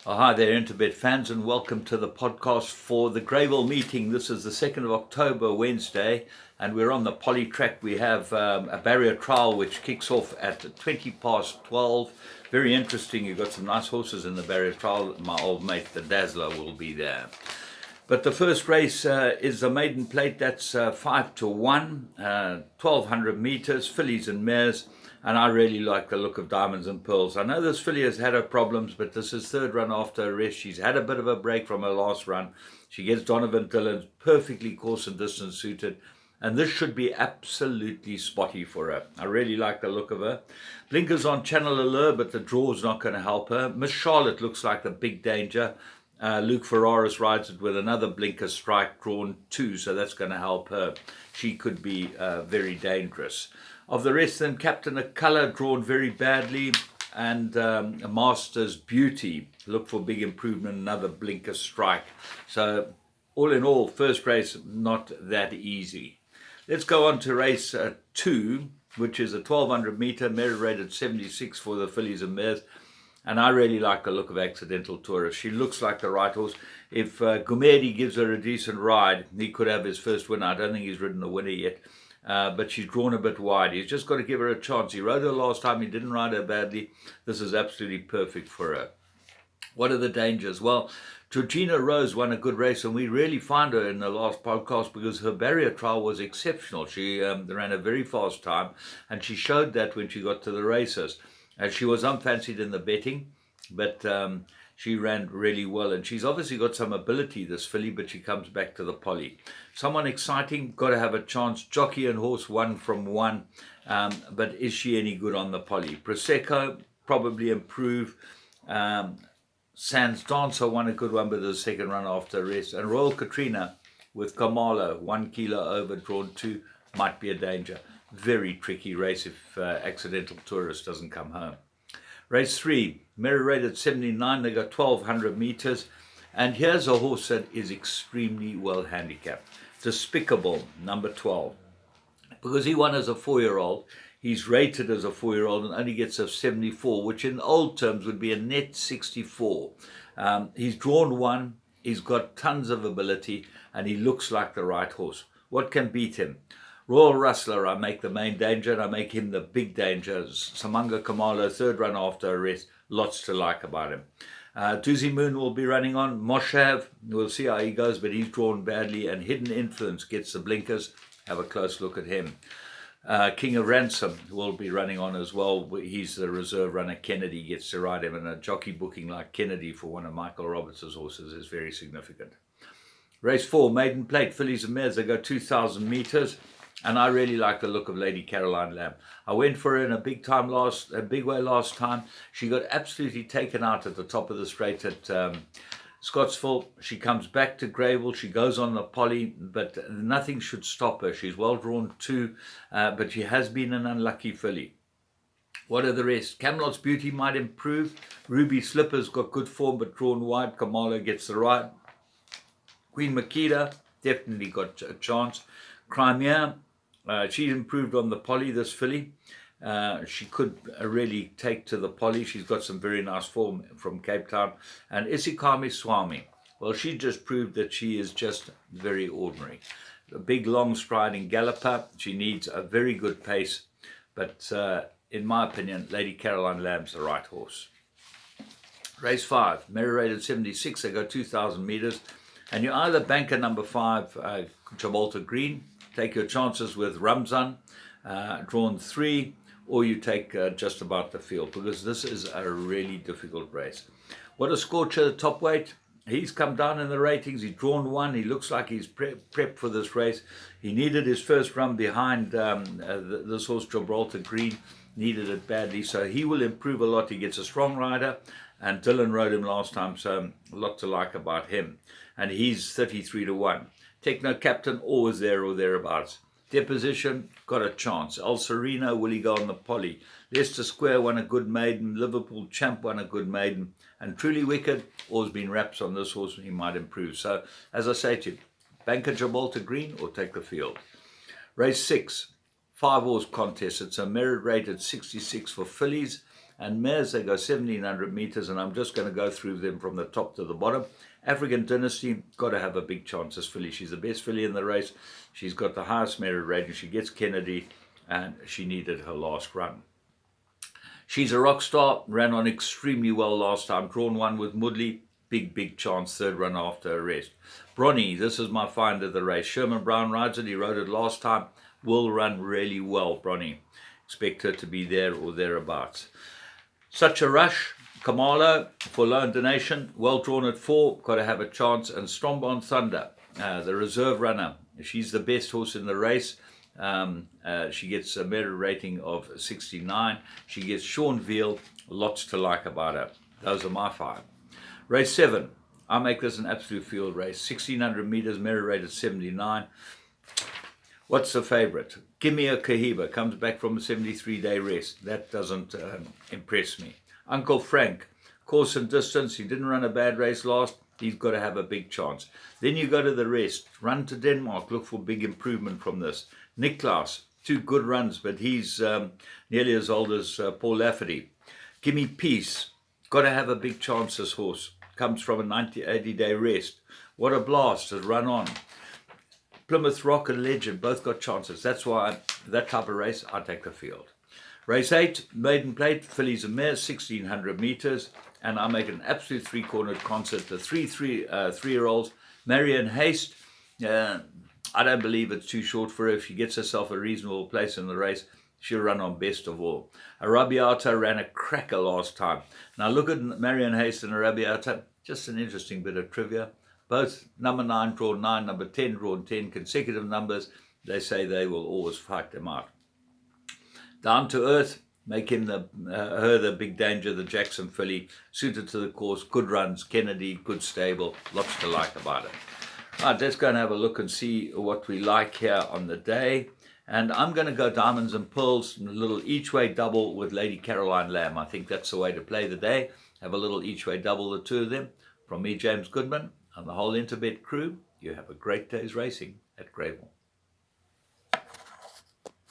Oh, hi there, Interbet fans, and welcome to the podcast for the Greyville meeting. This is the 2nd of October, Wednesday, and we're on the poly track. We have a barrier trial which kicks off at 20 past 12. Very interesting. You've got some nice horses in the barrier trial. My old mate, the Dazzler, will be there. But the first race is the maiden plate. That's 5 to 1, 1200 meters, fillies and mares. And I really like the look of Diamonds and Pearls. I know this filly has had her problems, but this is third run after a rest. She's had a bit of a break from her last run. She gets Donovan Dillon's perfectly course and distance suited. And this should be absolutely spotty for her. I really like the look of her. Blinkers on Channel Allure, but the draw's not going to help her. Miss Charlotte looks like the big danger. Luke Ferraris rides it with another blinker strike drawn 2, so that's going to help her. She could be very dangerous. Of the rest of them, Captain of Colour drawn very badly, and Master's Beauty, look for big improvement, another blinker strike. So all in all, first race not that easy. Let's go on to race 2, which is a 1200 meter, merit rated 76 for the fillies and mares. And I really like the look of Accidental Tourist. She looks like the right horse. If Gumedi gives her a decent ride, he could have his first winner. I don't think he's ridden a winner yet. But she's drawn a bit wide. He's just got to give her a chance. He rode her last time. He didn't ride her badly. This is absolutely perfect for her. What are the dangers? Well, Georgina Rose won a good race, and we really found her in the last podcast because her barrier trial was exceptional. She ran a very fast time, and she showed that when she got to the races. She was unfancied in the betting, but she ran really well, and she's obviously got some ability, this filly, but she comes back to the poly. Someone exciting, got to have a chance. Jockey and horse 1 from 1, but is she any good on the poly? Prosecco, probably improve. Sands Dancer won a good one, but the second run after a rest. And Royal Katrina with Kamala, 1 kilo over, drawn 2, might be a danger. Very tricky race if Accidental Tourist doesn't come home. Race 3, merit rated 79. They got 1200 meters. And here's a horse that is extremely well handicapped. Despicable, number 12. Because he won as a 4-year-old, he's rated as a 4-year-old and only gets a 74, which in old terms would be a net 64. He's drawn 1, he's got tons of ability, and he looks like the right horse. What can beat him? Royal Rustler, I make the main danger, and I make him the big danger. Samanga Kamalo, third run after a rest, lots to like about him. Doozy Moon will be running on. Moshav, we'll see how he goes, but he's drawn badly, and Hidden Influence gets the blinkers. Have a close look at him. King of Ransom will be running on as well. He's the reserve runner. Kennedy gets to ride him, and a jockey booking like Kennedy for one of Michael Roberts' horses is very significant. Race 4, maiden plate, fillies and mares. They go 2,000 meters. And I really like the look of Lady Caroline Lamb. I went for her in a big way last time. She got absolutely taken out at the top of the straight at Scottsville. She comes back to Greyville. She goes on the poly, but nothing should stop her. She's well drawn too, but she has been an unlucky filly. What are the rest? Camelot's Beauty might improve. Ruby Slippers got good form, but drawn wide. Kamala gets the ride. Queen Makita definitely got a chance. Crimea, she's improved on the poly, this filly. She could really take to the poly. She's got some very nice form from Cape Town. And Isikami Swami, well, she just proved that she is just very ordinary. A big, long striding galloper. She needs a very good pace. But in my opinion, Lady Caroline Lamb's the right horse. Race 5, merit rated 76. They go 2,000 meters. And you either banker number 5, Gibraltar Green, take your chances with Ramzan, drawn 3, or you take just about the field, because this is a really difficult race. What a scorcher, top weight. He's come down in the ratings. He's drawn 1. He looks like he's prepped for this race. He needed his first run behind this horse, Gibraltar Green. Needed it badly, so he will improve a lot. He gets a strong rider, and Dylan rode him last time, so a lot to like about him. And he's 33 to 1. Techno Captain, always there or thereabouts. Deposition, got a chance. El Sereno, will he go on the poly? Leicester Square won a good maiden. Liverpool Champ won a good maiden. And Truly Wicked, always been raps on this horse, and he might improve. So, as I say to you, bank a Gibraltar Green or take the field. Race 6, 5 horse contest. It's a merit rated 66 for fillies And mares, they go 1,700 meters, and I'm just going to go through them from the top to the bottom. African Dynasty, got to have a big chance as filly. She's the best filly in the race. She's got the highest merit rating. She gets Kennedy, and she needed her last run. She's a rock star, ran on extremely well last time. Drawn one with Mudley, big chance, third run after arrest. Bronny, this is my find of the race. Sherman Brown rides it, he rode it last time, will run really well, Bronny. Expect her to be there or thereabouts. Such a Rush, Kamalo for loan donation, well drawn at 4, got to have a chance. And Strombon Thunder, the reserve runner, she's the best horse in the race. She gets a merit rating of 69. She gets Sean Veal, lots to like about her. Those are my 5. Race 7, I make this an absolute field race. 1,600 meters, merit rated 79. What's the favorite? Give Me a Cohiba, comes back from a 73-day rest. That doesn't impress me. Uncle Frank, course and distance. He didn't run a bad race last. He's got to have a big chance. Then you go to the rest. Run to Denmark. Look for big improvement from this. Niklaus, 2 good runs, but he's nearly as old as Paul Lafferty. Gimme Peace. Got to have a big chance, this horse. Comes from a 80-day rest. What a blast. Has run on. Plymouth Rock and Legend both got chances. That's why that type of race, I take the field. Race 8, Maiden Plate, fillies and mares, 1,600 meters. And I make an absolute 3-cornered concert. The 3-year-olds, Marianne Haste. I don't believe it's too short for her. If she gets herself a reasonable place in the race, she'll run on best of all. Arabiata ran a cracker last time. Now look at Marianne Haste and Arabiata. Just an interesting bit of trivia. Both number 9 drawn 9, number 10 drawn 10, consecutive numbers. They say they will always fight them out. Down to Earth, make him her the big danger, the Jackson filly, suited to the course, good runs, Kennedy, good stable, lots to like about it. Right, let's go and have a look and see what we like here on the day. And I'm going to go Diamonds and Pearls, and a little each-way double with Lady Caroline Lamb. I think that's the way to play the day. Have a little each-way double, the 2 of them. From me, James Goodman, and the whole Interbet crew, you have a great day's racing at Greyville.